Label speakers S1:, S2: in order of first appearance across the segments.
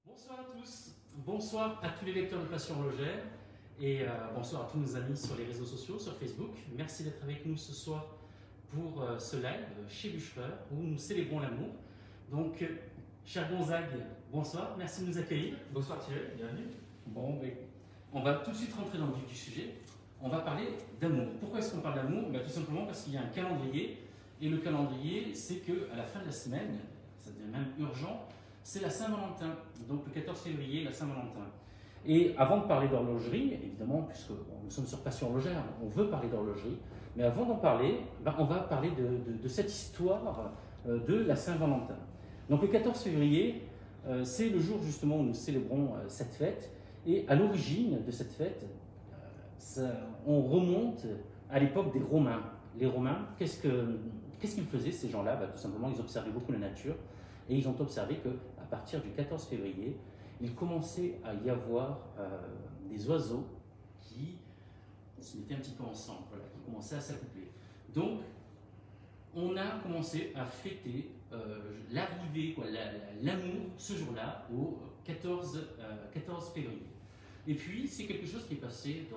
S1: Bonsoir à tous, bonsoir à tous les lecteurs de Passion Horlogère et bonsoir à tous nos amis sur les réseaux sociaux, sur Facebook. Merci d'être avec nous ce soir pour ce live chez Bûchereur où nous célébrons l'amour. Donc, cher Gonzague, bonsoir, merci de nous accueillir.
S2: Bonsoir Thierry, bienvenue.
S1: Bon, on va tout de suite rentrer dans le vif du sujet. On va parler d'amour. Pourquoi est-ce qu'on parle d'amour? Tout simplement parce qu'il y a un calendrier et le calendrier, c'est qu'à la fin de la semaine, ça devient même urgent, c'est la Saint-Valentin, donc le 14 février, la Saint-Valentin. Et avant de parler d'horlogerie, évidemment, puisque nous sommes sur Passion Horlogère, on veut parler d'horlogerie, mais avant d'en parler, on va parler de cette histoire de la Saint-Valentin. Donc le 14 février, c'est le jour justement où nous célébrons cette fête, et à l'origine de cette fête, on remonte à l'époque des Romains. Les Romains, qu'est-ce qu'ils faisaient ces gens-là? Tout simplement, ils observaient beaucoup la nature, et ils ont observé qu'à partir du 14 février, il commençait à y avoir des oiseaux qui se mettaient un petit peu ensemble, voilà, qui commençaient à s'accoupler. Donc, on a commencé à fêter l'arrivée, l'amour, ce jour-là, au 14 février. Et puis, c'est quelque chose qui est passé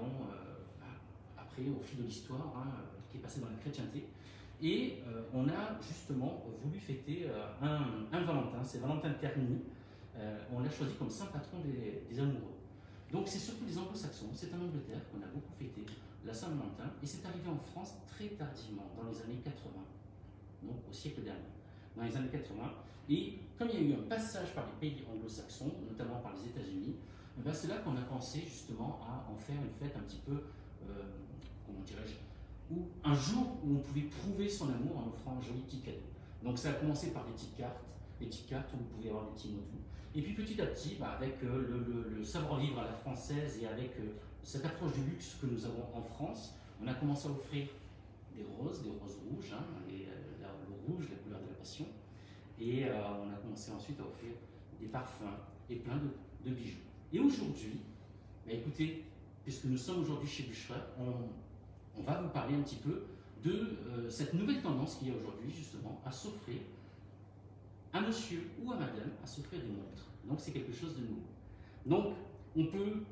S1: après, au fil de l'histoire, qui est passé dans la chrétienté. Et on a justement voulu fêter un Valentin, c'est Valentin de Terni. On l'a choisi comme saint patron des amoureux. Donc c'est surtout les anglo-saxons, c'est en Angleterre qu'on a beaucoup fêté la Saint-Valentin, et c'est arrivé en France très tardivement, dans les années 80, donc au siècle dernier, dans les années 80. Et comme il y a eu un passage par les pays anglo-saxons, notamment par les États-Unis, c'est là qu'on a pensé justement à en faire une fête un petit peu, comment dirais-je, ou un jour où on pouvait prouver son amour en offrant un joli petit cadeau. Donc ça a commencé par les petites cartes où vous pouvez avoir des petits mots doux. Et puis petit à petit, avec le savoir-vivre à la française et avec cette approche du luxe que nous avons en France, on a commencé à offrir des roses rouges, le rouge, la couleur de la passion. Et on a commencé ensuite à offrir des parfums et plein de bijoux. Et aujourd'hui, écoutez, puisque nous sommes aujourd'hui chez Bûchereur, on va vous parler un petit peu de cette nouvelle tendance qu'il y a aujourd'hui justement à s'offrir à monsieur ou à madame, à s'offrir des montres. Donc c'est quelque chose de nouveau. Donc on peut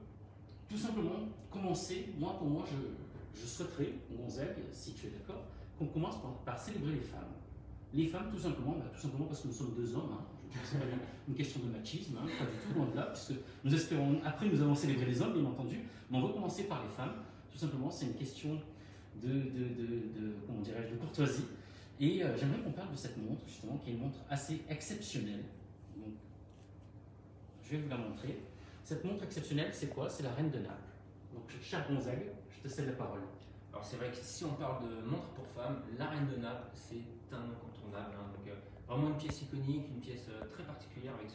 S1: tout simplement commencer, pour moi je souhaiterais, Gonzague, si tu es d'accord, qu'on commence par célébrer les femmes. Les femmes tout simplement parce que nous sommes deux hommes, je ne pense pas une question de machisme, pas du tout, loin de là, puisque nous espérons, après nous allons célébrer les hommes bien entendu, mais on va commencer par les femmes. Tout simplement, c'est une question comment dirais-je, de courtoisie. Et j'aimerais qu'on parle de cette montre, justement, qui est une montre assez exceptionnelle. Donc, je vais vous la montrer. Cette montre exceptionnelle, c'est quoi? C'est la Reine de Naples. Donc, cher Gonzague, je te cède la parole.
S2: Alors c'est vrai que si on parle de montre pour femmes, la Reine de Naples, c'est un incontournable. Donc, vraiment une pièce iconique, une pièce très particulière avec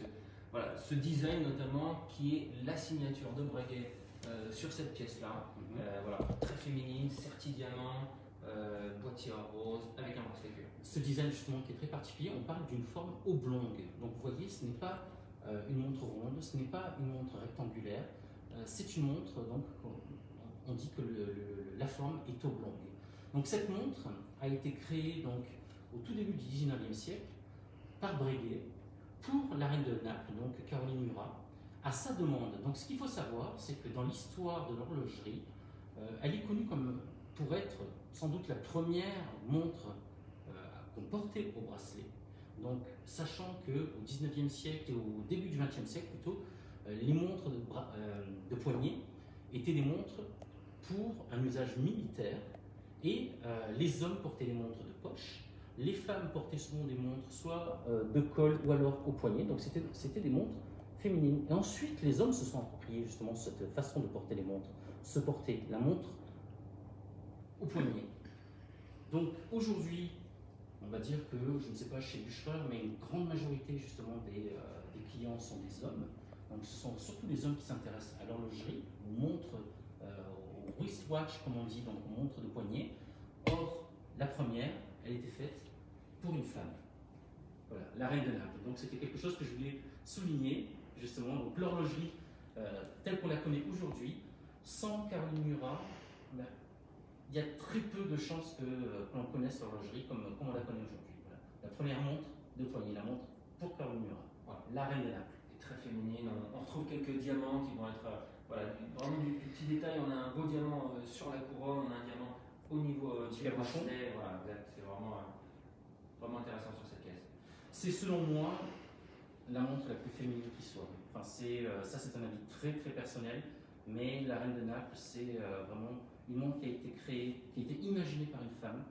S2: ce design notamment qui est la signature de Breguet sur cette pièce-là. Très féminine, serti diamant, boîtier rose, avec un bracelet cuir.
S1: Ce design justement qui est très particulier, on parle d'une forme oblongue. Donc vous voyez, ce n'est pas une montre ronde, ce n'est pas une montre rectangulaire, c'est une montre, donc on dit que la forme est oblongue. Donc cette montre a été créée donc, au tout début du 19e siècle par Breguet pour la reine de Naples, donc Caroline Murat, à sa demande. Donc ce qu'il faut savoir, c'est que dans l'histoire de l'horlogerie, elle est connue pour être sans doute la première montre qu'on portait au bracelet. Donc, sachant qu'au 19e siècle et au début du 20e siècle plutôt, les montres de poignet étaient des montres pour un usage militaire et les hommes portaient les montres de poche, les femmes portaient souvent des montres soit de col ou alors au poignet, donc c'était des montres féminines. Et ensuite, les hommes se sont appropriés justement cette façon de porter les montres, se porter la montre au poignet. Donc aujourd'hui, on va dire que, je ne sais pas chez Bûchereur, mais une grande majorité justement des clients sont des hommes. Donc ce sont surtout les hommes qui s'intéressent à l'horlogerie, aux montres, au wristwatch comme on dit, donc aux montres de poignet. Or, la première, elle était faite pour une femme. Voilà, la Reine de Naples. Donc c'était quelque chose que je voulais souligner, justement. Donc l'horlogerie telle qu'on la connaît aujourd'hui, sans Caroline Murat, il y a très peu de chances que l'on connaisse l'horlogerie comme on la connaît aujourd'hui. Voilà. La première montre de poignet, la montre pour Caroline Murat. Voilà, la Reine de Naples.
S2: très féminine. On retrouve quelques diamants qui vont être voilà, vraiment du petit détail. On a un beau diamant sur la couronne, on a un diamant au niveau du bracelet. Voilà, c'est vraiment intéressant sur cette pièce.
S1: C'est selon moi la montre la plus féminine qui soit. Enfin, ça c'est un avis très très personnel, mais la Reine de Naples, c'est vraiment une montre qui a été créée, qui a été imaginée par une femme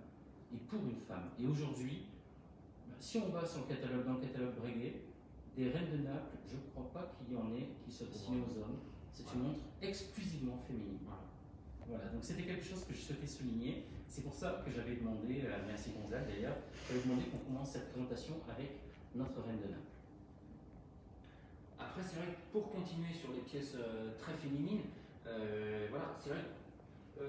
S1: et pour une femme. Et aujourd'hui, si on va sur le catalogue, dans le catalogue Breguet, des Reines de Naples, je ne crois pas qu'il y en ait qui soient destinées aux hommes. C'est une montre exclusivement féminine. Voilà, donc c'était quelque chose que je souhaitais souligner. C'est pour ça que j'avais demandé, merci Gonzague d'ailleurs, j'avais demandé qu'on commence cette présentation avec notre Reine de Naples.
S2: Après, c'est vrai que pour continuer sur les pièces très féminines, voilà, c'est vrai que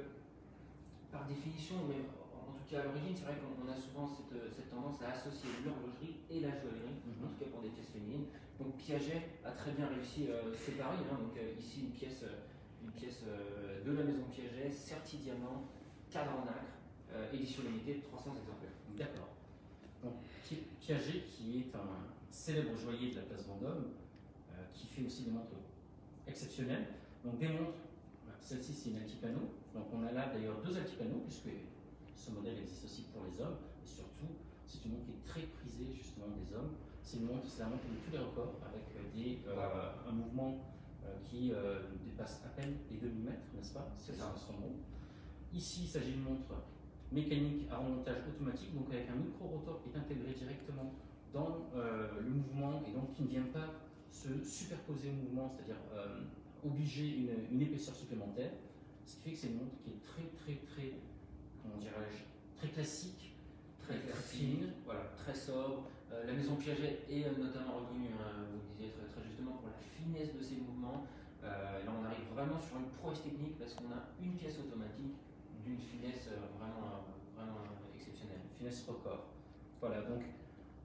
S2: par définition, mais en tout cas à l'origine, c'est vrai qu'on a souvent cette tendance à associer l'horlogerie et la joaillerie, en tout cas pour des pièces féminines. Donc Piaget a très bien réussi ses paris. Donc ici une pièce de la maison Piaget, Certi Diamant, cadre en nacre, édition limitée de 300 exemplaires.
S1: D'accord. Donc Piaget, qui est un célèbre joaillier de la place Vendôme, qui fait aussi des montres exceptionnelles. Donc des montres, celle-ci c'est une Altipano. Donc on a là d'ailleurs deux Altipano, puisque ce modèle existe aussi pour les hommes. Et surtout, c'est une montre qui est très prisée justement des hommes. C'est la montre de tous les records, avec un mouvement qui dépasse à peine les 2 mm, n'est-ce pas? C'est ça son mot. Ici, il s'agit d'une montre mécanique à remontage automatique, donc avec un micro-rotor qui est intégré directement dans le mouvement et donc qui ne vient pas se superposer au mouvement, c'est-à-dire obliger une épaisseur supplémentaire, ce qui fait que c'est une montre qui est très, comment dirais-je, très classique, très fine,
S2: voilà, très sobre. La maison Piaget est notamment reconnue, vous le disiez très justement, pour la finesse de ses mouvements. Là, on arrive vraiment sur une prouesse technique parce qu'on a une pièce automatique d'une finesse vraiment exceptionnelle.
S1: Finesse record. Voilà, donc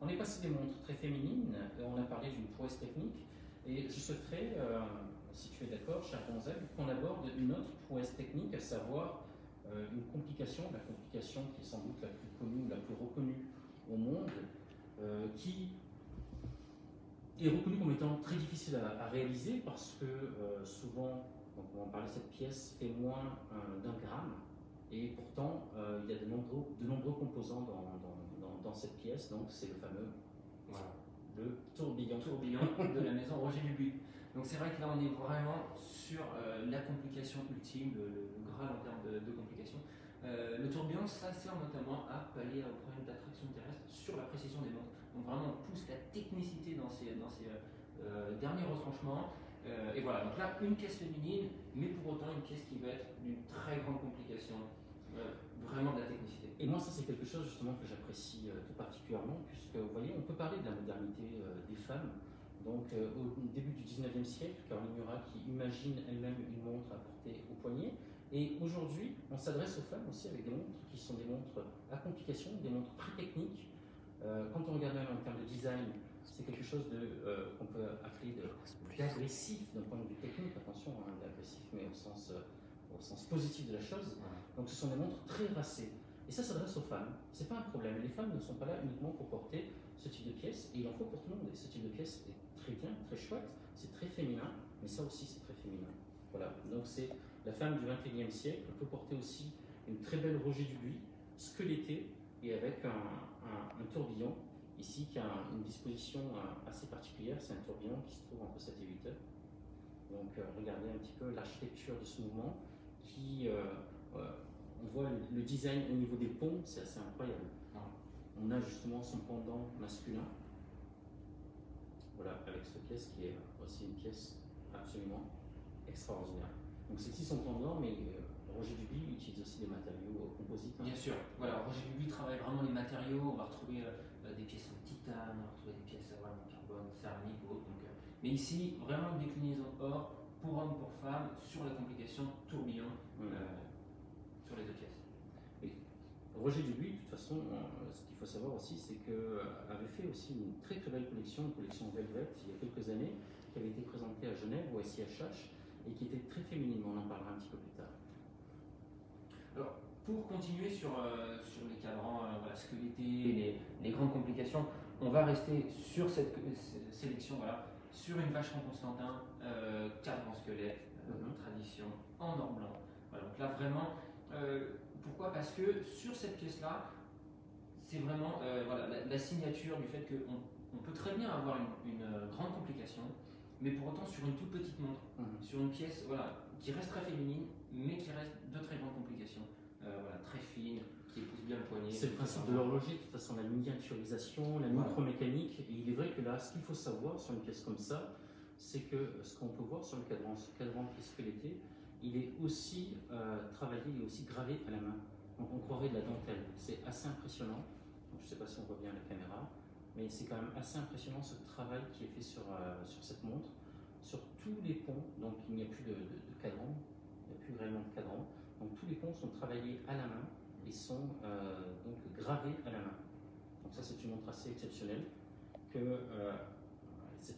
S1: on est passé des montres très féminines, on a parlé d'une prouesse technique, et je souhaiterais, si tu es d'accord, cher Gonzague, qu'on aborde une autre prouesse technique, à savoir une complication, la complication qui est sans doute la plus connue, la plus reconnue au monde, qui est reconnue comme étant très difficile à réaliser parce que souvent, donc on va parler de cette pièce, fait moins d'1 gramme, et pourtant il y a de nombreux composants dans cette pièce, donc c'est le fameux le tourbillon
S2: de la maison Roger Dubuis. Donc c'est vrai que là on est vraiment sur la complication ultime, le Graal en termes de complications. Le tourbillon, ça sert notamment à pallier au problème d'attraction terrestre sur la précision des montres. Donc vraiment on pousse la technicité dans ces derniers retranchements. Et voilà, donc là une pièce féminine, mais pour autant une pièce qui va être d'une très grande complication, vraiment de la technicité.
S1: Et moi ça c'est quelque chose justement que j'apprécie tout particulièrement, puisque vous voyez on peut parler de la modernité des femmes. Donc au début du 19e siècle, Caroline Murat qui imagine elle-même une montre à porter au poignet. Et aujourd'hui, on s'adresse aux femmes aussi avec des montres qui sont des montres à complications, des montres très techniques. Quand on regarde même en termes de design, c'est quelque chose qu'on peut appeler d'agressif d'un point de vue technique. Attention, hein, d'agressif, mais au sens positif de la chose. Donc ce sont des montres très racées. Et ça s'adresse aux femmes. C'est pas un problème. Les femmes ne sont pas là uniquement pour porter ce type de pièce, et il en faut pour tout le monde. Et ce type de pièce est très bien, très chouette, c'est très féminin, mais ça aussi c'est très féminin. Voilà, donc c'est la femme du 21e siècle peut porter aussi une très belle Roger Dubuis, squelettée et avec un tourbillon ici qui a une disposition assez particulière. C'est un tourbillon qui se trouve entre 7 et 8 heures. Donc regardez un petit peu l'architecture de ce mouvement qui, on voit le design au niveau des ponts, c'est assez incroyable. On a justement son pendant masculin, voilà, avec cette pièce qui est aussi une pièce absolument extraordinaire. Donc c'est ici son pendant, mais Roger Dubuis utilise aussi des matériaux composites.
S2: Bien sûr, voilà, Roger Dubuis travaille vraiment les matériaux, on va retrouver des pièces en titane, on va retrouver des pièces en carbone, céramique ou autre. Mais ici, vraiment une déclinaison or, pour hommes, pour femmes, sur la complication tourbillon, sur les deux pièces.
S1: Roger Dubuis, de toute façon, ce qu'il faut savoir aussi, c'est qu'avait fait aussi une très belle collection, une collection Velvet, il y a quelques années, qui avait été présentée à Genève, au SIHH, et qui était très féminine, on en parlera un petit peu plus tard.
S2: Alors, pour continuer sur les cadrans squelettés, les grandes complications, on va rester sur cette sélection sur une vacheron Constantin, cadre en squelette, tradition, en or blanc. Voilà, donc là vraiment, pourquoi? Parce que sur cette pièce-là, c'est vraiment voilà, la signature du fait qu'on peut très bien avoir une grande complication, mais pour autant sur une toute petite montre, sur une pièce voilà, qui reste très féminine, mais qui reste de très grandes complications, voilà, très fine, qui épouse bien le poignet.
S1: C'est le principe de l'horloger, de toute façon, la miniaturisation, la micromécanique. Et il est vrai que là, ce qu'il faut savoir sur une pièce comme ça, c'est que ce qu'on peut voir sur le cadran, ce cadran qui est squeletté, il est aussi travaillé, il est aussi gravé à la main. Donc on croirait de la dentelle. C'est assez impressionnant. Donc, je ne sais pas si on voit bien la caméra, mais c'est quand même assez impressionnant ce travail qui est fait sur cette montre, sur tous les ponts. Donc il n'y a plus de cadran, il n'y a plus réellement de cadran. Donc tous les ponts sont travaillés à la main et sont donc gravés à la main. Donc ça c'est une montre assez exceptionnelle. Est-ce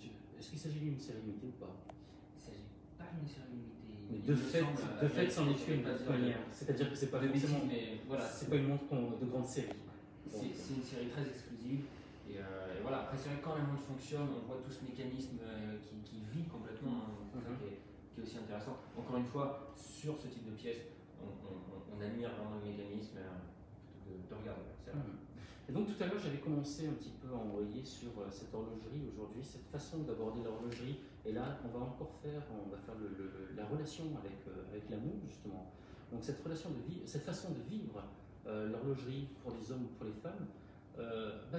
S1: qu'il s'agit d'une série limitée ou pas?
S2: Il ne s'agit pas d'une série limitée.
S1: Mais de fait, c'en est une de toute manière. C'est-à-dire que c'est pas forcément,
S2: mais voilà,
S1: c'est pas une montre de grande série.
S2: C'est une série très exclusive. Et voilà, après c'est vrai que quand la montre fonctionne, on voit tout ce mécanisme qui vit complètement, c'est ça qui est aussi intéressant. Encore une fois, sur ce type de pièce, on admire vraiment le mécanisme de regarder. C'est vrai.
S1: Et donc tout à l'heure, j'avais commencé un petit peu à envoyer sur cette horlogerie aujourd'hui, cette façon d'aborder l'horlogerie. Et là, on va faire la relation avec l'amour justement. Donc cette relation cette façon de vivre l'horlogerie pour les hommes ou pour les femmes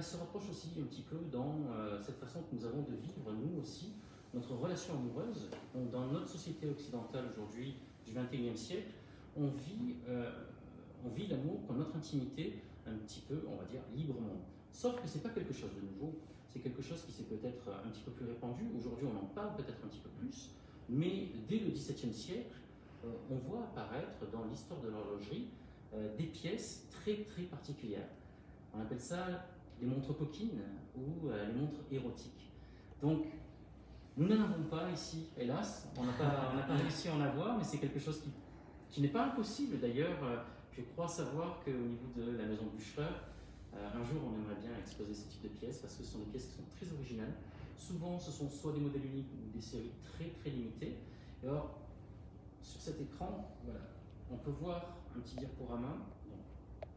S1: se rapproche aussi un petit peu dans cette façon que nous avons de vivre nous aussi notre relation amoureuse. Donc, dans notre société occidentale aujourd'hui du XXIe siècle, on vit l'amour comme notre intimité un petit peu, on va dire, librement. Sauf que c'est pas quelque chose de nouveau, c'est quelque chose qui s'est peut-être un petit peu plus répandu. Aujourd'hui, on en parle peut-être un petit peu plus, mais dès le XVIIe siècle, on voit apparaître dans l'histoire de l'horlogerie des pièces très très particulières. On appelle ça les montres coquines ou les montres érotiques. Donc, nous n'en avons pas ici, hélas, on n'a pas réussi à en avoir, mais c'est quelque chose qui n'est pas impossible d'ailleurs. Je crois savoir qu'au niveau de la maison Bucherer, un jour on aimerait bien exposer ce type de pièces parce que ce sont des pièces qui sont très originales. Souvent ce sont soit des modèles uniques ou des séries très très limitées. Et alors, sur cet écran, voilà, on peut voir un petit diaporama.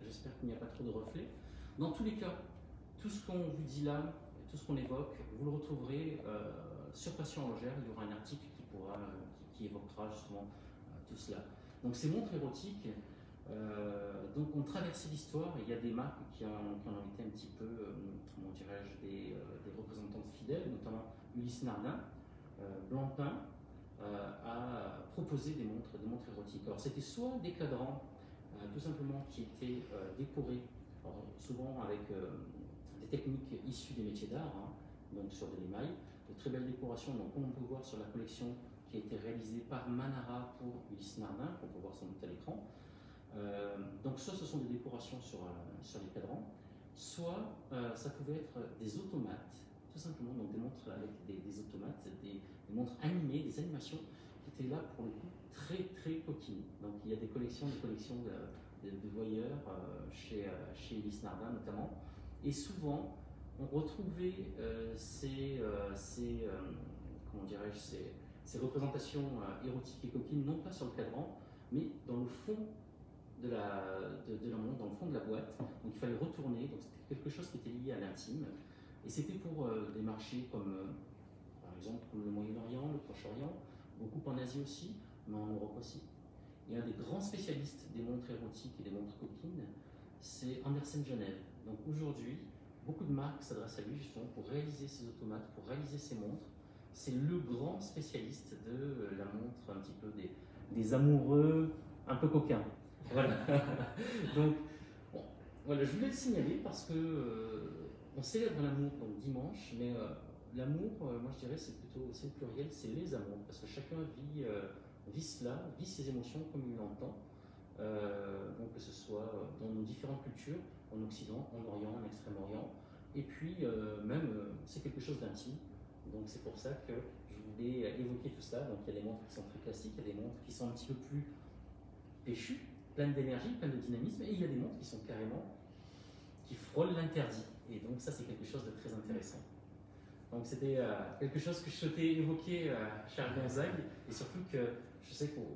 S1: J'espère qu'il n'y a pas trop de reflets. Dans tous les cas, tout ce qu'on vous dit là, tout ce qu'on évoque, vous le retrouverez sur Passion Horlogère. Il y aura un article qui évoquera justement tout cela. Donc ces montres érotiques, donc ont traversé l'histoire. Il y a des marques qui en ont été un petit peu, comment dirais-je, des représentantes fidèles, notamment Ulysse Nardin, Blancpain a proposé des montres érotiques. Alors c'était soit des cadrans tout simplement qui étaient décorés, souvent avec des techniques issues des métiers d'art, donc sur de l'émail, de très belles décorations, donc comme on peut voir sur la collection qui a été réalisée par Manara pour Ulysse Nardin, qu'on peut voir sans doute à l'écran. Donc soit ce sont des décorations sur les cadrans, soit ça pouvait être des automates, tout simplement, donc des montres avec des automates, des montres animées, des animations qui étaient là pour le coup très très coquines. Donc il y a des collections de voyeurs chez Ulysse Nardin notamment, et souvent on retrouvait comment dirais-je, ces représentations érotiques et coquines, non pas sur le cadran, mais dans le fond de la montre, dans le fond de la boîte. Donc il fallait retourner, donc c'était quelque chose qui était lié à l'intime. Et c'était pour des marchés comme, par exemple, comme le Moyen-Orient, le Proche-Orient, beaucoup en Asie aussi, mais en Europe aussi. Et un des grands spécialistes des montres érotiques et des montres coquines, c'est Andersen Genève. Donc aujourd'hui, beaucoup de marques s'adressent à lui justement pour réaliser ces automates, pour réaliser ces montres. C'est le grand spécialiste de la montre, un petit peu des amoureux un peu coquins. Voilà. Donc, bon, voilà, je voulais le signaler parce que on célèbre l'amour donc dimanche, mais l'amour, moi je dirais, c'est le pluriel, c'est les amours, parce que chacun vit cela, vit ses émotions comme il l'entend. Donc que ce soit dans nos différentes cultures, en Occident, en Orient, en Extrême-Orient, et puis même c'est quelque chose d'intime. Donc c'est pour ça que je voulais évoquer tout ça. Donc il y a des montres qui sont très classiques, il y a des montres qui sont un petit peu plus péchues, pleines d'énergie, pleines de dynamisme, et il y a des montres qui sont carrément, qui frôlent l'interdit. Et donc ça c'est quelque chose de très intéressant. Donc c'était quelque chose que je souhaitais évoquer, cher Gonzague, et surtout que je sais qu'au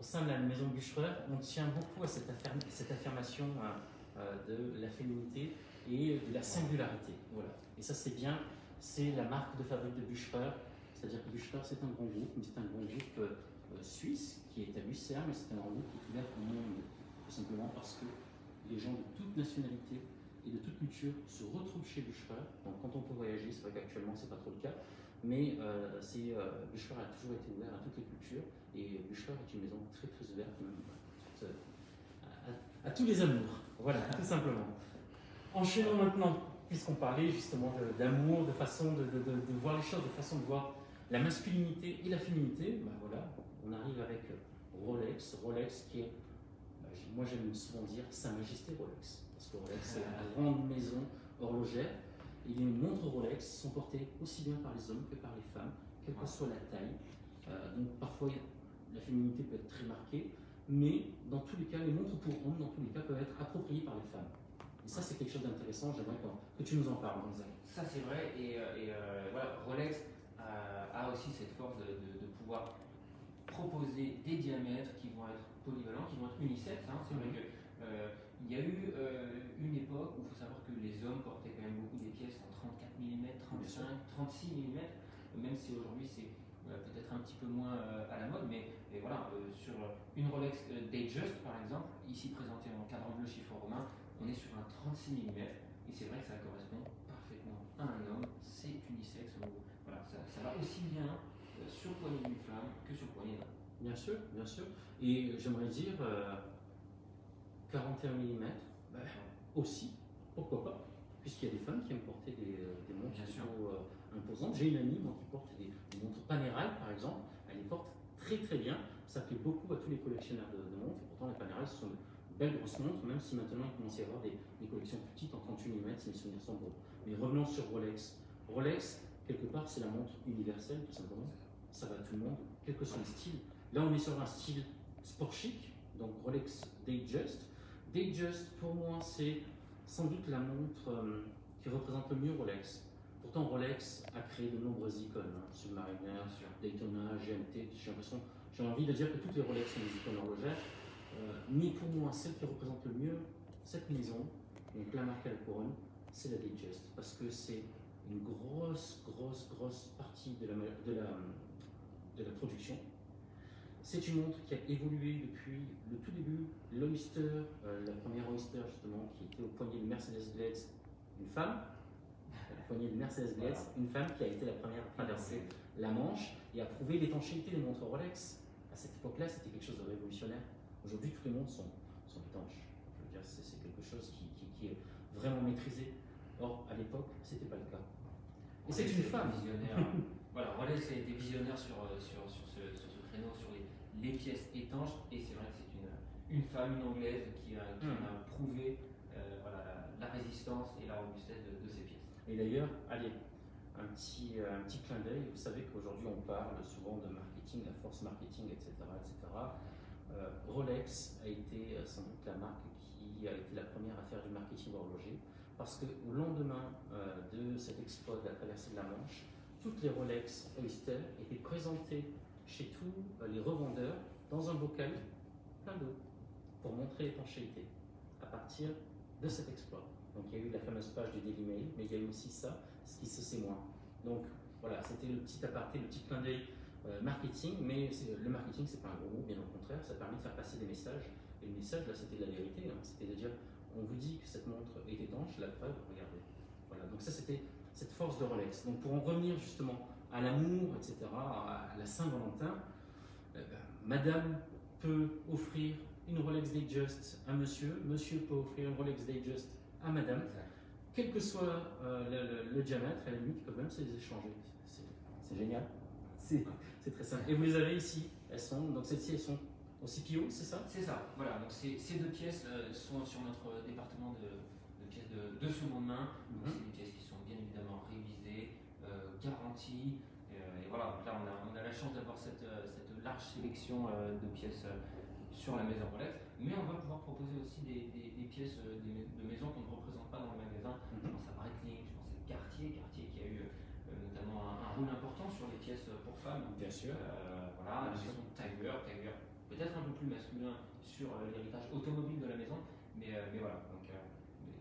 S1: sein de la maison Bûchereur, on tient beaucoup à cette affirmation de la féminité et de la singularité. Voilà. Et ça c'est bien, c'est la marque de fabrique de Bûchereur, c'est-à-dire que Bûchereur c'est un grand groupe, mais c'est un grand groupe suisse qui est à Lucerne, mais c'est un grand groupe qui est ouvert au monde, tout simplement parce que les gens de toute nationalité et de toute culture se retrouvent chez Bûchereur. Donc quand on peut voyager, c'est vrai qu'actuellement c'est pas trop le cas, mais Bûchereur a toujours été ouvert à toutes les cultures et Bûchereur est une maison très très ouverte même à tous les amours. Voilà, tout simplement. Enchaînons maintenant, puisqu'on parlait justement d'amour, de façon de voir les choses, de façon de voir la masculinité et la féminité, ben voilà, on arrive avec Rolex. Rolex qui est, moi j'aime souvent dire Sa Majesté Rolex, parce que Rolex c'est la grande maison horlogère. Et les montres Rolex sont portées aussi bien par les hommes que par les femmes, quelle que soit la taille. Donc parfois la féminité peut être très marquée, mais dans tous les cas, les montres pour hommes, dans tous les cas, peuvent être appropriées par les femmes. Et ça, c'est quelque chose d'intéressant. J'aimerais que tu nous en parles, Gonzague.
S2: Ça, c'est vrai. Et voilà, Rolex a aussi cette force de pouvoir proposer des diamètres qui vont être polyvalents, qui vont être unisexes. Hein. C'est vrai qu'il y a eu une époque où il faut savoir que les hommes portaient quand même beaucoup des pièces en 34 mm, 35, 36 mm, même si aujourd'hui c'est peut-être un petit peu moins à la mode, mais voilà, sur une Rolex Datejust par exemple, ici présentée en cadran bleu chiffre romain, on est sur un 36 mm, et c'est vrai que ça correspond parfaitement à un homme, c'est unisexe, voilà, ça va aussi bien sur le poignet d'une femme que sur le poignet d'un homme.
S1: Bien sûr, bien sûr. Et j'aimerais dire 41 mm, aussi, pourquoi pas, puisqu'il y a des femmes qui aiment porter des montres plutôt imposantes. J'ai une amie moi, qui porte des montres Panerai par exemple, elle les porte très très bien, ça plaît beaucoup à tous les collectionneurs de montres, et pourtant les Panerai ce sont de belles grosses montres, même si maintenant il commence à y avoir des collections plus petites en 38 mm si mes souvenirs sont bons. Mais revenons sur Rolex. Rolex, quelque part, c'est la montre universelle, tout simplement. Ça va à tout le monde, quel que soit le style. Là, on est sur un style sport chic, donc Rolex Datejust. Datejust, pour moi, c'est sans doute la montre qui représente le mieux Rolex. Pourtant, Rolex a créé de nombreuses icônes, hein, Submariner, Daytona, GMT. J'ai envie de dire que toutes les Rolex sont des icônes horlogères. Mais pour moi, celle qui représente le mieux cette maison, donc la marque à la couronne, c'est la Datejust, parce que c'est une grosse partie de la production. C'est une montre qui a évolué depuis le tout début. L'Oyster, la première Oyster justement, qui était au poignet de Mercedes-Benz, une femme, au poignet de Mercedes-Benz, une femme qui a été la première à traverser la Manche et à prouver l'étanchéité des montres Rolex. À cette époque-là, c'était quelque chose de révolutionnaire. Aujourd'hui, toutes les montres sont étanches. Je veux dire, c'est quelque chose qui est vraiment maîtrisé. Or, à l'époque, c'était pas le cas. Et c'est une femme.
S2: Visionnaire. Voilà, Rolex a été visionnaire sur ce créneau, sur les pièces étanches, et c'est vrai que c'est une femme, une anglaise, qui a prouvé voilà, la résistance et la robustesse de ces pièces.
S1: Et d'ailleurs, allez, un petit clin d'œil. Vous savez qu'aujourd'hui, on parle souvent de marketing, la force marketing, etc. Rolex a été sans doute la marque qui a été la première à faire du marketing horloger, parce qu'au lendemain de cet exploit de la traversée de la Manche, toutes les Rolex Oyster étaient présentées chez tous les revendeurs dans un bocal plein d'eau pour montrer l'étanchéité à partir de cet exploit. Donc il y a eu la fameuse page du Daily Mail, mais il y a eu aussi ça, ce qui se sait moins. Donc voilà, c'était le petit aparté, le petit clin d'œil marketing, mais le marketing c'est pas un gros mot, bien au contraire, ça permet de faire passer des messages, et le message là c'était de la vérité, hein. C'était de dire on vous dit que cette montre est étanche, la preuve, regardez. Voilà, donc ça c'était cette force de Rolex. Donc pour en revenir justement à l'amour, etc., à la Saint-Valentin, madame peut offrir une Rolex Datejust à monsieur, monsieur peut offrir une Rolex Datejust à madame, quel que soit le diamètre, à la limite, ils peuvent même se les échanger. C'est génial. C'est très simple. Et vous les avez ici, donc celles-ci, elles sont au CPO, c'est ça?
S2: C'est ça, voilà. Donc ces deux pièces sont sur notre département de pièces de seconde main. C'est des pièces qui sont bien évidemment révisées, garanties. Et voilà, là on a la chance d'avoir cette large sélection de pièces sur la maison Rolex. Mais on va pouvoir proposer aussi des pièces de maison qu'on ne représente pas dans le magasin. Je pense à Breitling, je pense à Cartier qui a eu pièce pour femmes.
S1: Bien sûr.
S2: Voilà,
S1: Bien
S2: ils
S1: sûr.
S2: sont Tiger, peut-être un peu plus masculin sur l'héritage automobile de la maison, mais voilà. Donc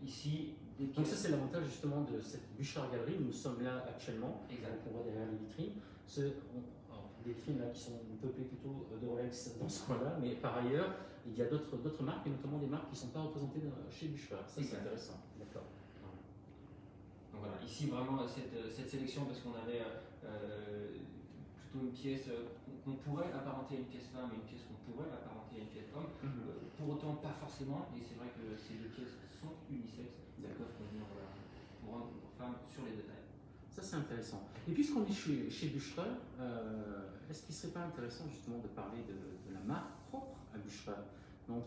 S2: ici, des
S1: Donc ça
S2: pièces.
S1: c'est l'avantage justement de cette Bûcheur Galerie où nous sommes là actuellement.
S2: Exact.
S1: Donc on voit derrière les vitrines. Alors, des vitrines là qui sont peuplées plutôt de Rolex dans ce coin-là, mais par ailleurs il y a d'autres marques et notamment des marques qui ne sont pas représentées chez Bûcheur. Ça c'est
S2: Exact.
S1: intéressant. D'accord.
S2: Donc voilà, ici vraiment cette sélection parce qu'on avait plutôt une pièce qu'on pourrait apparenter à une pièce femme et une pièce qu'on pourrait apparenter à une pièce homme. Pour autant pas forcément, et c'est vrai que ces deux pièces sont unisexes, elles peuvent convenir pour hommes ou pour femmes sur les deux tailles.
S1: Ça c'est intéressant. Et puisqu'on est chez Bûcheur, est-ce qu'il ne serait pas intéressant justement de parler de la marque propre à Bûcheur? Donc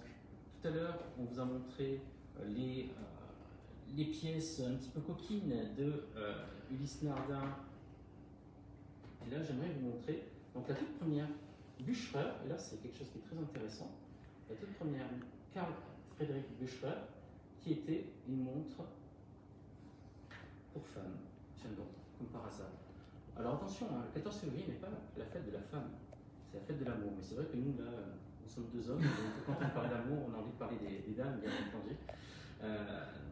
S1: tout à l'heure on vous a montré les pièces un petit peu coquines de Ulysse Nardin. Et là j'aimerais vous montrer donc la toute première Bûcheur, et là c'est quelque chose qui est très intéressant, la toute première Carl Friedrich Bûcheur qui était une montre pour femmes. Tiens donc, comme par hasard. Alors attention, hein, le 14 février n'est pas la fête de la femme, c'est la fête de l'amour. Mais c'est vrai que nous, là, nous sommes deux hommes, donc quand on parle d'amour, on a envie de parler des dames, bien entendu.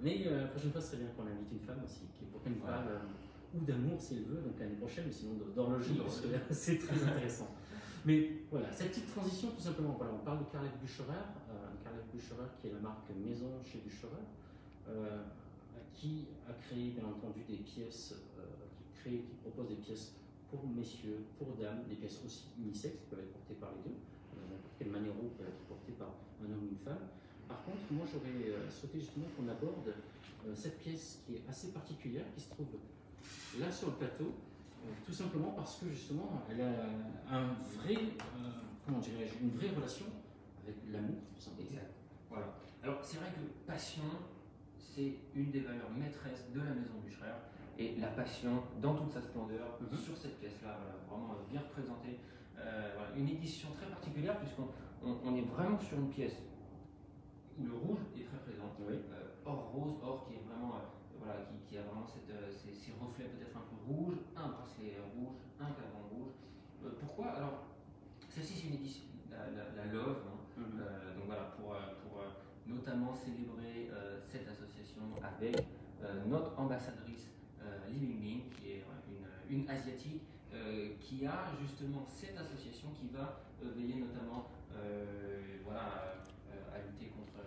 S1: Mais la prochaine fois, ce serait bien qu'on invite une femme aussi, pour qu'elle nous parle ou d'amour si elle veut, donc l'année prochaine, mais sinon d'horlogerie, parce que c'est très intéressant. Mais voilà, cette petite transition, tout simplement, voilà, on parle de Carlet Bucherer, qui est la marque maison chez Bucherer, qui a créé bien entendu des pièces, qui propose des pièces pour messieurs, pour dames, des pièces aussi unisexes qui peuvent être portées par les deux. N'importe quel Manero peut être porté par un homme ou une femme. Par contre, moi j'aurais souhaité justement qu'on aborde cette pièce qui est assez particulière, qui se trouve là sur le plateau, tout simplement parce que justement elle a un vrai, comment dirais-je, une vraie relation avec l'amour, tout simplement.
S2: Exact. Voilà. Alors c'est vrai que passion, c'est une des valeurs maîtresses de la maison Bucherer, et la passion dans toute sa splendeur sur cette pièce-là, voilà, vraiment bien représentée. Voilà, une édition très particulière puisqu'on est vraiment sur une pièce où le rouge est très présent, or rose, or qui est vraiment voilà, qui a vraiment ces reflets peut-être un peu rouges, un bracelet rouge, un cadran rouge. Pourquoi? Alors celle-ci c'est une édition, la Love, hein, donc voilà, pour notamment célébrer cette association avec notre ambassadrice Li Bingbing, qui est une asiatique, qui a justement cette association qui va veiller notamment voilà, à lutter contre la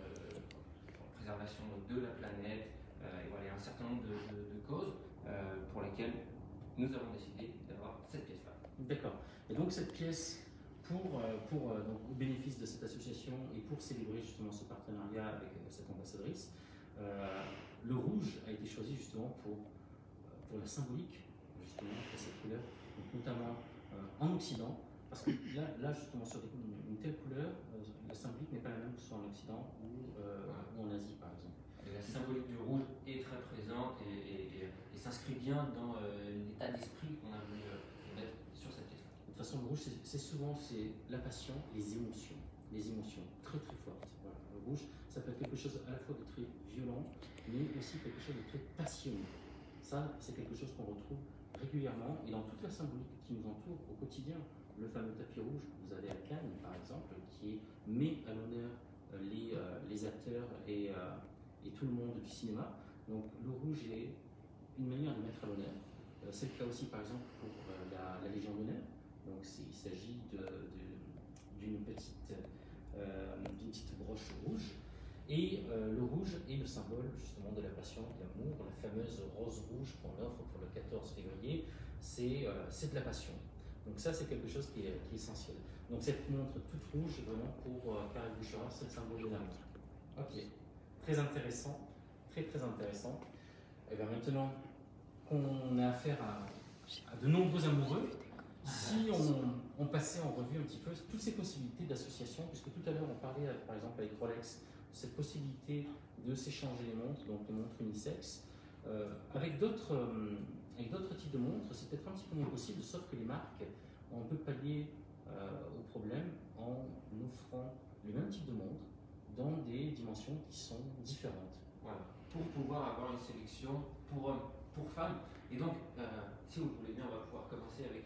S2: préservation de la planète, et voilà, il y a un certain nombre de causes pour lesquelles nous avons décidé d'avoir cette pièce-là.
S1: D'accord. Et donc cette pièce, donc, au bénéfice de cette association et pour célébrer justement ce partenariat avec cette ambassadrice, le rouge a été choisi justement pour la symbolique justement de cette couleur, donc notamment en Occident, parce que là justement sur une telle couleur, la symbolique n'est pas la même que ce soit en Occident ou en Asie par exemple.
S2: Et la symbolique du rouge est très présente et s'inscrit bien dans l'état d'esprit qu'on a voulu mettre sur cette pièce.
S1: De toute façon, le rouge, c'est souvent la passion, les émotions très très fortes. Voilà. Le rouge, ça peut être quelque chose à la fois de très violent, mais aussi quelque chose de très passionné. Ça, c'est quelque chose qu'on retrouve régulièrement et dans toute la symbolique qui nous entoure au quotidien. Le fameux tapis rouge que vous avez à Cannes, par exemple, qui met à l'honneur les acteurs et tout le monde du cinéma. Donc le rouge est une manière de mettre à l'honneur. C'est le cas aussi, par exemple, pour la Légion d'honneur. Donc il s'agit d'une petite broche rouge. Et le rouge est le symbole justement de la passion, de l'amour. La fameuse rose rouge qu'on offre pour le 14 février, c'est de la passion. Donc ça, c'est quelque chose qui est essentiel. Donc cette montre toute rouge, vraiment pour Carl Bucherer, c'est le symbole de l'amour. Ok, très intéressant, très très intéressant. Et bien maintenant qu'on a affaire à de nombreux amoureux, si on passait en revue un petit peu toutes ces possibilités d'association, puisque tout à l'heure on parlait par exemple avec Rolex, cette possibilité de s'échanger les montres, donc les montres unisexes, avec d'autres types de montres, c'est peut-être un petit peu moins possible, sauf que les marques ont un peu pallié au problème en offrant le même type de montre dans des dimensions qui sont différentes.
S2: Voilà, pour pouvoir avoir une sélection pour hommes, pour femmes. Et donc, si vous voulez bien, on va pouvoir commencer avec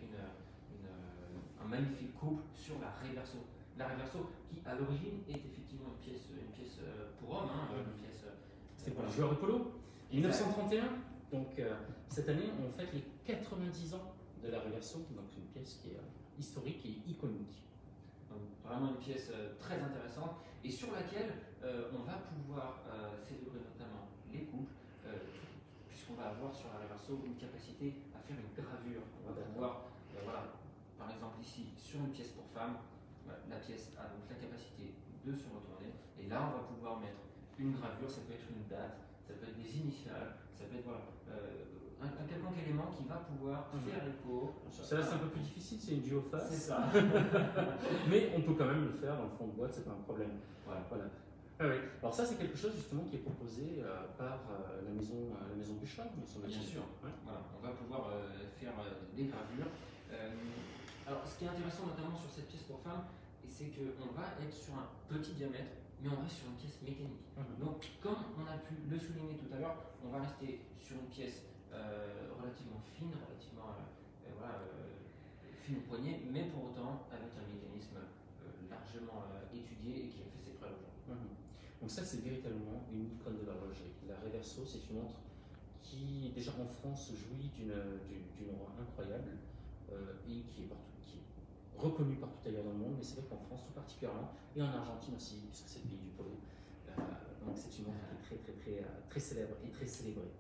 S2: un magnifique couple sur la Reverso. La Reverso qui à l'origine est effectivement une pièce pour homme, une pièce.
S1: C'est pour les joueurs de polo. 1931, donc cette année on fête les 90 ans de la Reverso, donc une pièce qui est historique et iconique.
S2: Donc, vraiment une pièce très intéressante et sur laquelle on va pouvoir célébrer notamment les couples, puisqu'on va avoir sur la Reverso une capacité à faire une gravure. On va pouvoir, voilà, par exemple ici sur une pièce pour femmes, la pièce a donc la capacité de se retourner et là on va pouvoir mettre une gravure, ça peut être une date, ça peut être des initiales, ça peut être voilà, un quelconque élément qui va pouvoir faire écho.
S1: Celle-là c'est un peu plus difficile, c'est une géophase.
S2: C'est ça.
S1: Mais on peut quand même le faire dans le fond de boîte, c'est pas un problème.
S2: Voilà.
S1: Ah oui. Alors ça c'est quelque chose justement qui est proposé par la maison Bouchard,
S2: Bien sûr. Ouais. Voilà. On va pouvoir faire des gravures. Alors ce qui est intéressant notamment sur cette pièce pour femmes, c'est qu'on va être sur un petit diamètre, mais on reste sur une pièce mécanique. Donc comme on a pu le souligner tout à l'heure, on va rester sur une pièce relativement fine, relativement fine au poignet, mais pour autant avec un mécanisme largement étudié et qui a fait ses preuves aujourd'hui.
S1: Donc ça c'est véritablement une icône de l'horlogerie. La Reverso c'est une montre qui déjà en France jouit d'une aura incroyable et qui est reconnue partout ailleurs dans le monde, mais c'est vrai qu'en France tout particulièrement, et en Argentine aussi, puisque c'est le pays du polo. Donc c'est une montre qui est très célèbre et très célébrée.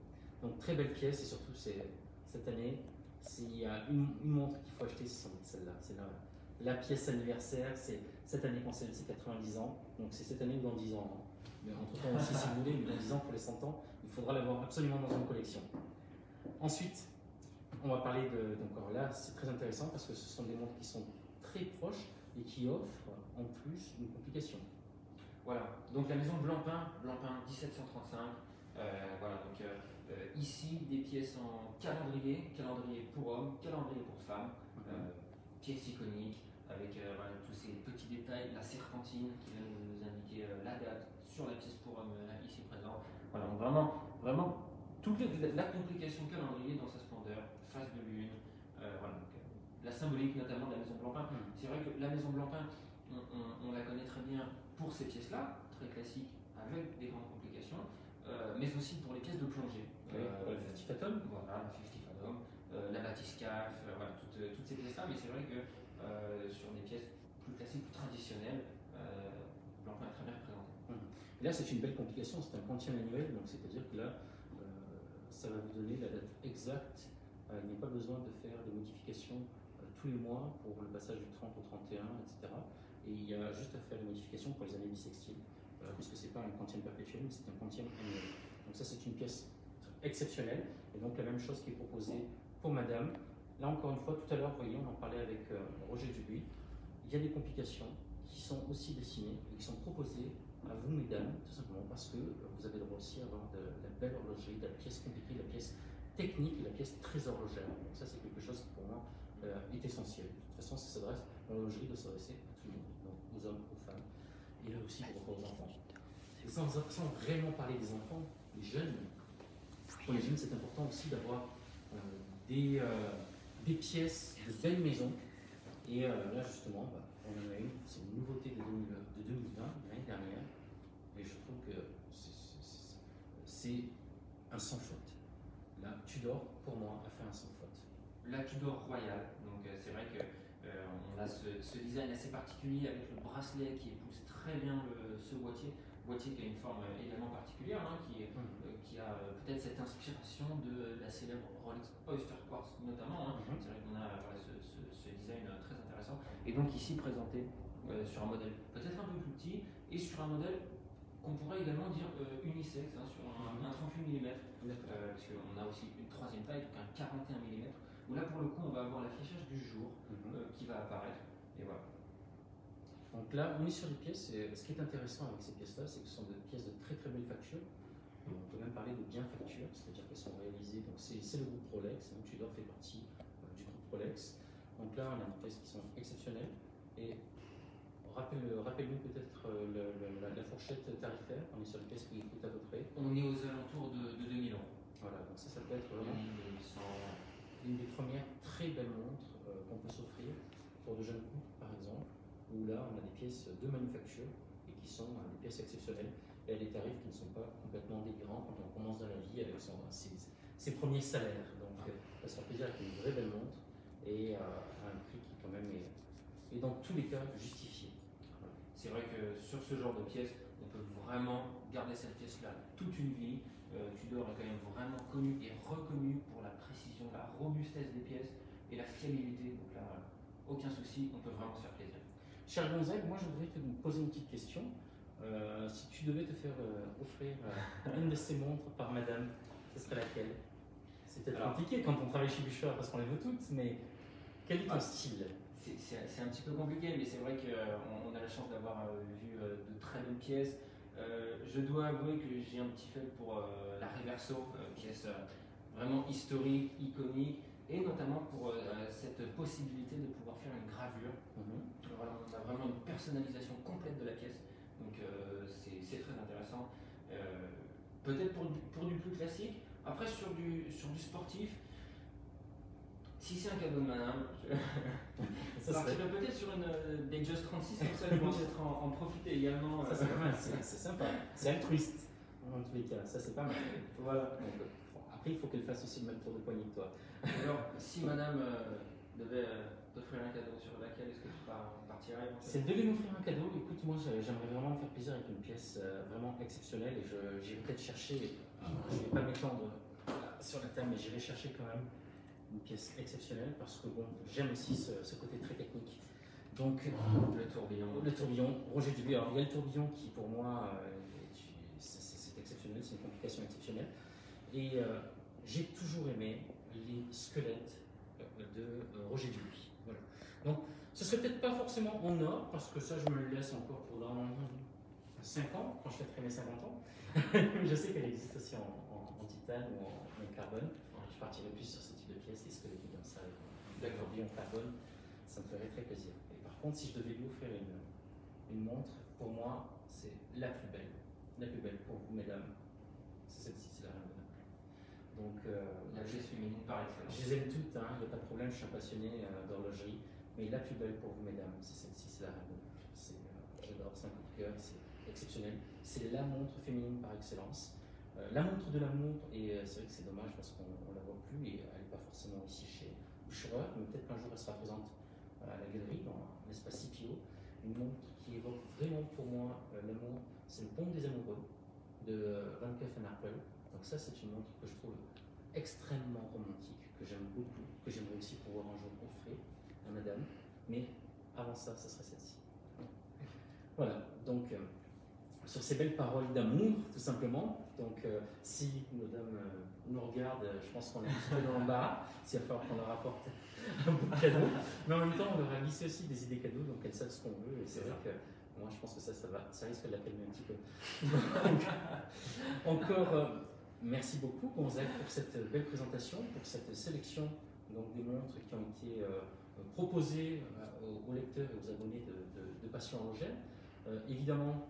S1: Donc très belle pièce et surtout cette année, s'il y a une montre qu'il faut acheter, c'est sans doute celle-là. C'est la pièce anniversaire, c'est cette année qu'on célèbre ses 90 ans, donc c'est cette année ou dans 10 ans. Hein. Mais entre temps aussi si vous voulez, mais dans 10 ans pour les 100 ans, il faudra l'avoir absolument dans une collection. Ensuite, on va parler donc alors là c'est très intéressant parce que ce sont des montres qui sont très proches et qui offrent en plus une complication.
S2: Voilà, donc la maison Blancpain 1735, voilà, donc ici des pièces en calendrier pour hommes, calendrier pour femmes, pièces iconiques avec voilà, tous ces petits détails, la serpentine qui va nous indiquer la date sur la pièce pour hommes ici présent. Voilà, donc vraiment toute la complication calendrier dans sa splendeur, phase de lune, voilà, donc, la symbolique notamment de la maison Blancpain. C'est vrai que la maison Blancpain, on la connaît très bien pour ces pièces-là, très classiques, avec des grandes complications, mais aussi pour les pièces de plongée.
S1: La 50 Fathom.
S2: Voilà, la 50 Fathom, la Bathyscaphe, voilà, toutes ces pièces-là, mais c'est vrai que sur des pièces plus classiques, plus traditionnelles, Blancpain est très bien représenté.
S1: Et là, c'est une belle complication, c'est un quantième annuel, donc c'est-à-dire que là, ça va vous donner la date exacte. Il n'y a pas besoin de faire des modifications tous les mois pour le passage du 30 au 31, etc. Et il y a juste à faire des modifications pour les années bissextiles, puisque ce n'est pas un quantième perpétuel, mais c'est un quantième annuel. Donc ça, c'est une pièce exceptionnelle, et donc la même chose qui est proposée pour madame. Là, encore une fois, tout à l'heure, vous voyez, on en parlait avec Roger Dubuis, il y a des complications qui sont aussi dessinées et qui sont proposées à vous, mesdames, tout simplement parce que vous avez le droit aussi à avoir de la belle horlogerie, de la pièce compliquée, de la pièce technique et la pièce très horlogère. Donc ça, c'est quelque chose qui, pour moi, est essentiel. De toute façon, l'horlogerie doit s'adresser à tout le monde, donc aux hommes, aux femmes, et là aussi pour aux enfants. Et sans vraiment parler des enfants, les jeunes, pour les jeunes, c'est important aussi d'avoir des pièces de belles maisons. Et là, justement, on en a une, c'est une nouveauté de 2020, l'année dernière, et je trouve que c'est un sans faute. La Tudor, pour moi, a fait un sans faute.
S2: La Tudor royale, donc c'est vrai que on a ce design assez particulier avec le bracelet qui épouse très bien ce boîtier qui a une forme également particulière, qui a peut-être cette inspiration de la célèbre Rolex Oyster Quartz notamment. C'est vrai qu'on a voilà, ce design très intéressant. Et donc ici présenté sur un modèle peut-être un peu plus petit et sur un modèle qu'on pourrait également dire unisexe, sur un 38 mm, parce qu'on a aussi une troisième taille, donc un 41 mm, où là pour le coup on va avoir l'affichage du jour qui va apparaître. Et voilà.
S1: Donc là, on est sur des pièces, et ce qui est intéressant avec ces pièces-là, c'est que ce sont des pièces de très très belle facture. On peut même parler de bien facture, c'est-à-dire qu'elles sont réalisées, donc c'est le groupe Rolex, donc Tudor fait partie du groupe Rolex. Donc là, on a des pièces qui sont exceptionnelles. Et rappelle-nous peut-être la fourchette tarifaire, on est sur des pièces qui coûtent à peu près.
S2: On est aux alentours de 2000 €.
S1: Voilà, donc ça peut être vraiment une des premières très belles montres qu'on peut s'offrir pour de jeunes couples, par exemple, où là, on a des pièces de manufacture et qui sont des pièces exceptionnelles et à des tarifs qui ne sont pas complètement délirants quand on commence dans la vie avec ses premiers salaires. Donc, ça se fait plaisir avec une vraie belle montre et à un prix qui, quand même, est dans tous les cas justifié.
S2: Voilà. C'est vrai que sur ce genre de pièces, on peut vraiment garder cette pièce-là toute une vie. Tudor est quand même vraiment connu et reconnu pour la précision, la robustesse des pièces et la fiabilité. Donc là, aucun souci, on peut vraiment se faire plaisir.
S1: Cher Gonzague, moi je voudrais te poser une petite question. Si tu devais te faire offrir une de ces montres par madame, ce serait laquelle? C'est peut-être compliqué quand on travaille chez Bouchard parce qu'on les veut toutes, mais quel est ton style?
S2: C'est un petit peu compliqué, mais c'est vrai qu'on a la chance d'avoir vu de très belles pièces. Je dois avouer que j'ai un petit fait pour la Reverso, pièce vraiment historique, iconique, et notamment pour cette possibilité de pouvoir faire une gravure. Voilà, on a vraiment une personnalisation complète de la pièce, donc c'est très intéressant. Peut-être pour du plus classique. Après, sur du sportif, si c'est un cadeau de madame, je partirais peut-être sur une Datejust 36, comme ça je pourrais peut-être en profiter également.
S1: Ça c'est pas mal, c'est sympa, c'est altruiste en tous les cas, ça c'est pas mal.
S2: Voilà.
S1: Donc, après il faut qu'elle fasse aussi le même tour de poignet que toi.
S2: Alors, si madame devait t'offrir un cadeau, sur laquelle est-ce que tu partirais?
S1: Si elle devait m'offrir un cadeau, écoute, moi j'aimerais vraiment me faire plaisir avec une pièce vraiment exceptionnelle et j'irai peut-être chercher, je ne vais pas m'étendre sur la table, mais j'irai chercher quand même une pièce exceptionnelle parce que bon, j'aime aussi ce côté très technique. Donc,
S2: le tourbillon.
S1: Le tourbillon, Roger Dubuis. Alors, il y a le tourbillon qui, pour moi, c'est exceptionnel, c'est une complication exceptionnelle. Et j'ai toujours aimé les squelettes de Roger Dubuis. Voilà. Donc, ce serait peut-être pas forcément en or, parce que ça, je me le laisse encore pour dans 5 ans, quand je fêterai mes 50 ans. Je sais qu'elle existe aussi en titane ou en carbone. Je partirai plus sur ce type de pièces, des squelettes comme ça, avec un tourbillon en carbone, ça me ferait très plaisir. Et par contre, si je devais lui offrir une montre, pour moi, c'est la plus belle. La plus belle pour vous, mesdames, c'est celle-ci, c'est la Reine de Naples. Donc,
S2: la pièce féminine par excellence.
S1: Je les aime toutes, il n'y a pas de problème, je suis un passionné d'horlogerie, mais la plus belle pour vous, mesdames, c'est celle-ci, c'est la Reine de Naples. J'adore, c'est un coup de cœur, c'est exceptionnel. C'est la montre féminine par excellence. La montre de l'amour, et c'est vrai que c'est dommage parce qu'on ne la voit plus et elle n'est pas forcément ici chez Boucherer, mais peut-être qu'un jour elle sera présente à la galerie, dans l'espace Scipio. Une montre qui évoque vraiment pour moi l'amour, c'est le Pont des Amoureux de Van Cleef & Arpels. Donc ça, c'est une montre que je trouve extrêmement romantique, que j'aime beaucoup, que j'aimerais aussi pouvoir un jour offrir à madame. Mais avant ça, ce serait celle-ci. Voilà, donc sur ces belles paroles d'amour, tout simplement. Donc si madame nous regarde, je pense qu'on est un petit peu dans l'embarras, s'il va falloir qu'on leur apporte un beau cadeau. Mais en même temps, on leur a glissé aussi des idées cadeaux, donc elles savent ce qu'on veut. Et c'est vrai que moi, je pense que ça risque de la calmer un petit peu. Donc, encore, merci beaucoup, Gonzague, pour cette belle présentation, pour cette sélection donc, des montres qui ont été proposées aux lecteurs et aux abonnés de Passion Horlogère. Évidemment,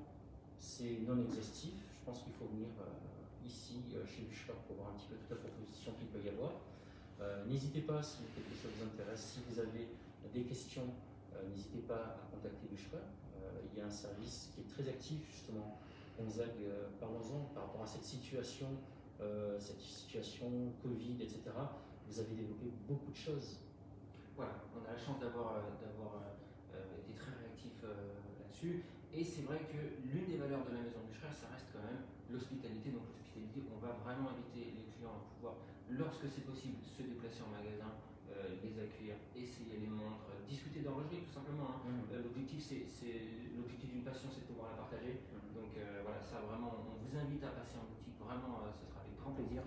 S1: c'est non exhaustif. Je pense qu'il faut venir ici, chez Boucherer, pour voir un petit peu toute la proposition qu'il peut y avoir. N'hésitez pas, si quelque chose vous intéresse, si vous avez des questions, n'hésitez pas à contacter Boucherer. Il y a un service qui est très actif, justement. Gonzague, parlons-en par rapport à cette situation Covid, etc. Vous avez développé beaucoup de choses.
S2: Voilà, on a la chance d'avoir été très réactifs là-dessus. Et c'est vrai que l'une des valeurs de la maison Boucherer, ça reste quand même l'hospitalité. Donc l'hospitalité, on va vraiment inviter les clients à pouvoir, lorsque c'est possible, se déplacer en magasin, les accueillir, essayer les montres, discuter d'horlogerie tout simplement. L'objectif d'une passion, c'est de pouvoir la partager. Donc voilà, ça vraiment, on vous invite à passer en boutique, vraiment, ce sera avec grand plaisir.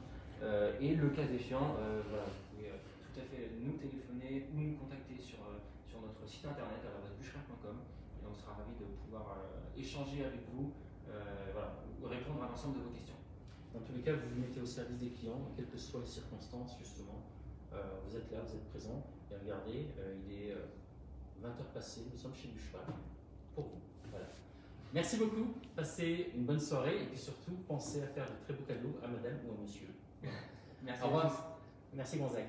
S2: Et le cas échéant, voilà, vous pouvez tout à fait nous téléphoner ou nous contacter sur notre site internet, boucherer.com. Et on sera ravis de pouvoir échanger avec vous, voilà, répondre à l'ensemble de vos questions.
S1: Dans tous les cas, vous vous mettez au service des clients, quelles que soient les circonstances, justement. Vous êtes là, vous êtes présent. Et regardez, il est 20h passées, nous sommes chez Boucherer pour vous. Voilà. Merci beaucoup, passez une bonne soirée et puis surtout, pensez à faire de très beaux cadeaux à madame ou à monsieur.
S2: Merci.
S1: Au revoir. Merci Gonzague.